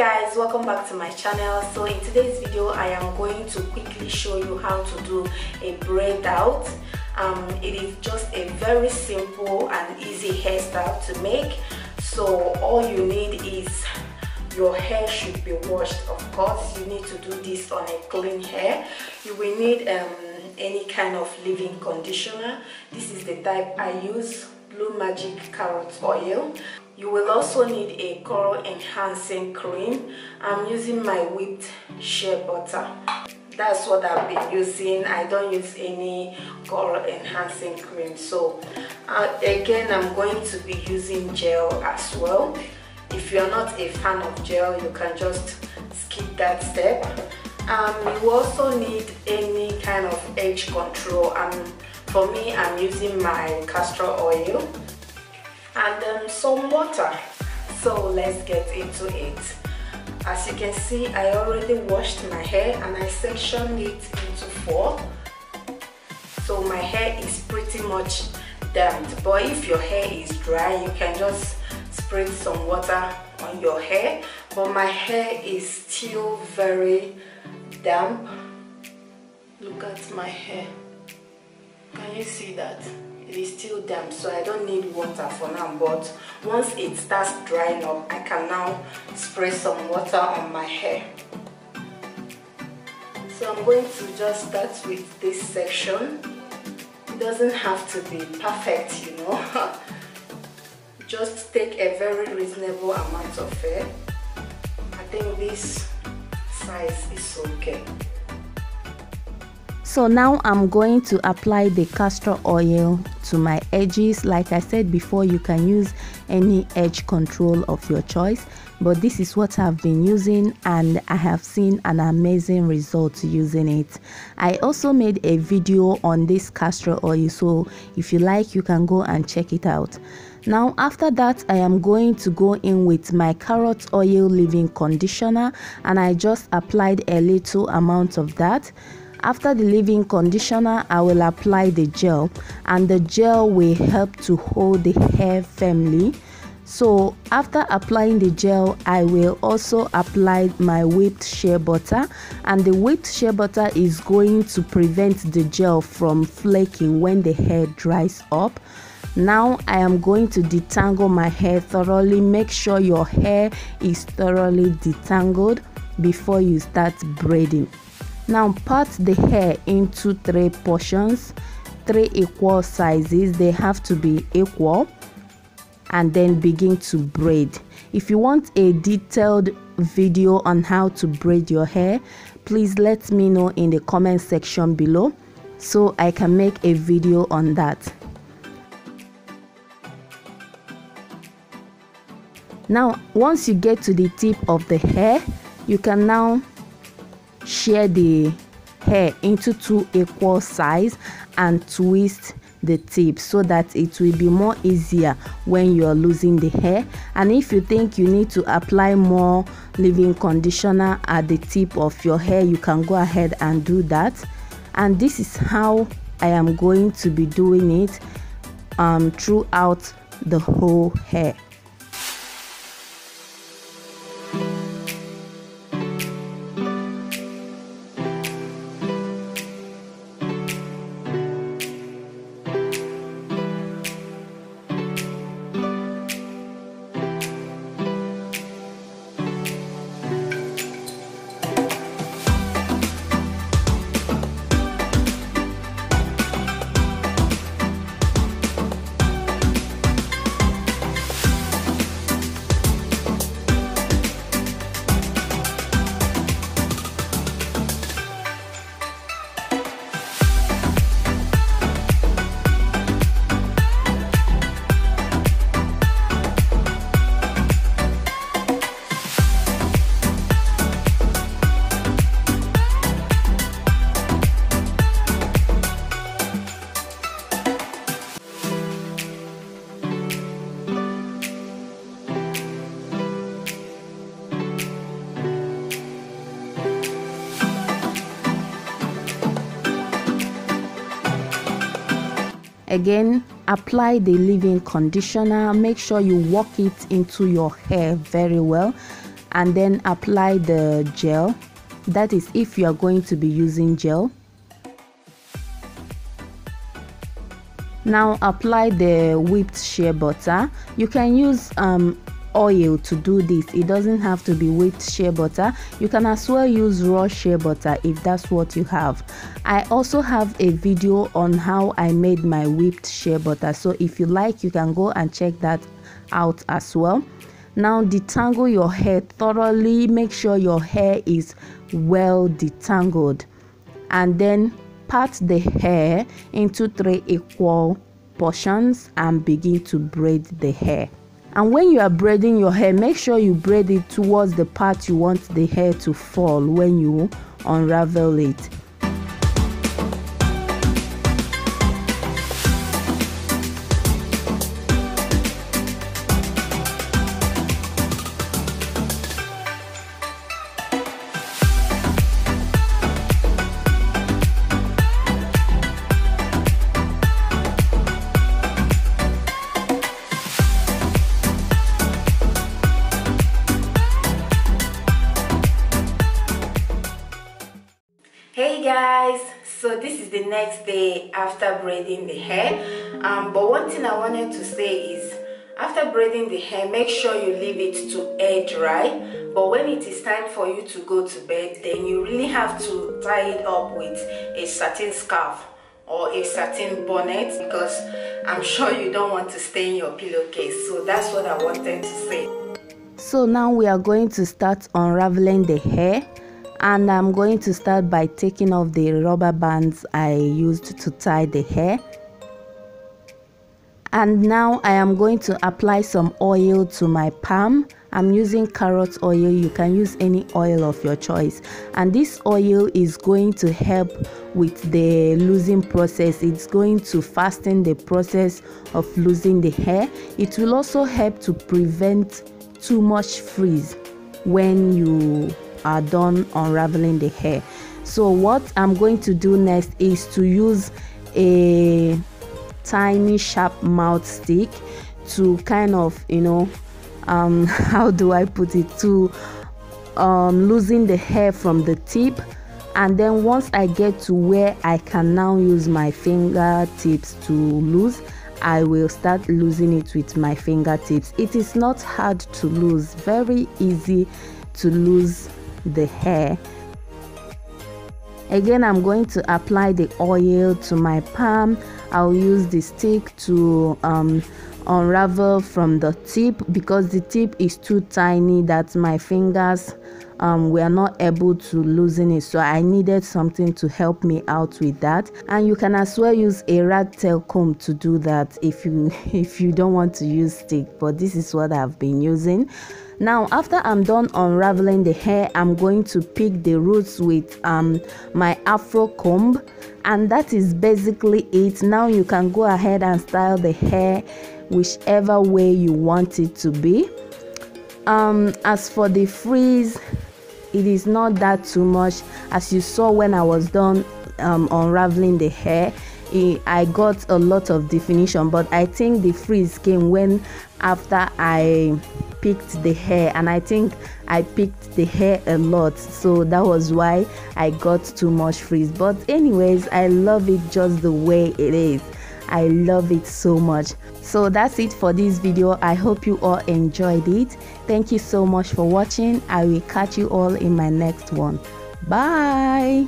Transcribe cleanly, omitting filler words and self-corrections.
guys, welcome back to my channel. So in today's video I am going to quickly show you how to do a braid out. It is just a very simple and easy hairstyle to make. So all you need is your hair should be washed. Of course you need to do this on a clean hair. You will need any kind of leave-in conditioner. This is the type I use, Blue Magic Carrot Oil. You will also need a curl enhancing cream. I'm using my whipped shea butter. That's what I've been using. I don't use any curl enhancing cream. So again, I'm going to be using gel as well. If you're not a fan of gel, you can just skip that step. You also need any kind of edge control. For me, I'm using my castor oil and some water. So let's get into it. As you can see, I already washed my hair and I sectioned it into 4. So my hair is pretty much damped, but if your hair is dry, you can just spray some water on your hair. But my hair is still very damp. Look at my hair. Can you see that? It is still damp, so I don't need water for now, but once it starts drying up, I can now spray some water on my hair. So I'm going to just start with this section. It doesn't have to be perfect, you know. Just take a very reasonable amount of hair. I think this size is okay. So now I'm going to apply the castor oil to my edges. Like I said before, you can use any edge control of your choice, but this is what I've been using and I have seen an amazing result using it. I also made a video on this castor oil, so if you like, you can go and check it out. Now after that, I am going to go in with my carrot oil leave-in conditioner, and I just applied a little amount of that. After the leave-in conditioner, I will apply the gel, and the gel will help to hold the hair firmly. So after applying the gel, I will also apply my whipped shea butter, and the whipped shea butter is going to prevent the gel from flaking when the hair dries up. Now I am going to detangle my hair thoroughly. Make sure your hair is thoroughly detangled before you start braiding. Now part the hair into 3 portions, 3 equal sizes. They have to be equal, and then begin to braid. If you want a detailed video on how to braid your hair, please let me know in the comment section below so I can make a video on that. Now once you get to the tip of the hair, you can now shear the hair into 2 equal sides and twist the tip so that it will be more easier when you are losing the hair. And if you think you need to apply more leave-in conditioner at the tip of your hair, you can go ahead and do that. And this is how I am going to be doing it throughout the whole hair. Again, apply the leave-in conditioner. Make sure you work it into your hair very well. and then apply the gel. That is if you are going to be using gel. Now apply the whipped shea butter. You can use oil to do this. It doesn't have to be whipped shea butter. You can as well use raw shea butter if that's what you have. I also have a video on how I made my whipped shea butter, so if you like, you can go and check that out as well. Now detangle your hair thoroughly. Make sure your hair is well detangled, and then part the hair into 3 equal portions and begin to braid the hair. And when you are braiding your hair, make sure you braid it towards the part you want the hair to fall when you unravel it. Hey guys, so this is the next day after braiding the hair, but one thing I wanted to say is, after braiding the hair, make sure you leave it to air dry. But when it is time for you to go to bed, then you really have to tie it up with a satin scarf or a satin bonnet, because I'm sure you don't want to stain your pillowcase. So that's what I wanted to say. So now we are going to start unraveling the hair. And I'm going to start by taking off the rubber bands I used to tie the hair. And now I am going to apply some oil to my palm. I'm using carrot oil. You can use any oil of your choice. And this oil is going to help with the losing process. It's going to fasten the process of losing the hair. It will also help to prevent too much frizz when you are done unraveling the hair. So what I'm going to do next is to use a tiny sharp mouth stick to kind of, how do I put it, to loosen the hair from the tip. And then once I get to where I can now use my fingertips to lose, I will start losing it with my fingertips. It is not hard to lose, very easy to lose the hair. Again, I'm going to apply the oil to my palm. I'll use the stick to unravel from the tip, because the tip is too tiny that my fingers were not able to loosen it, so I needed something to help me out with that. And you can as well use a rat tail comb to do that if you don't want to use stick, but this is what I've been using. Now after I'm done unraveling the hair, I'm going to pick the roots with my afro comb, and that is basically it. Now you can go ahead and style the hair whichever way you want it to be. As for the frizz, it is not that too much. As you saw when I was done unraveling the hair, I got a lot of definition, but I think the frizz came when after I picked the hair, and I think I picked the hair a lot, so that was why I got too much frizz. But anyways, I love it just the way it is. I love it so much. So that's it for this video. I hope you all enjoyed it. Thank you so much for watching. I will catch you all in my next one. Bye.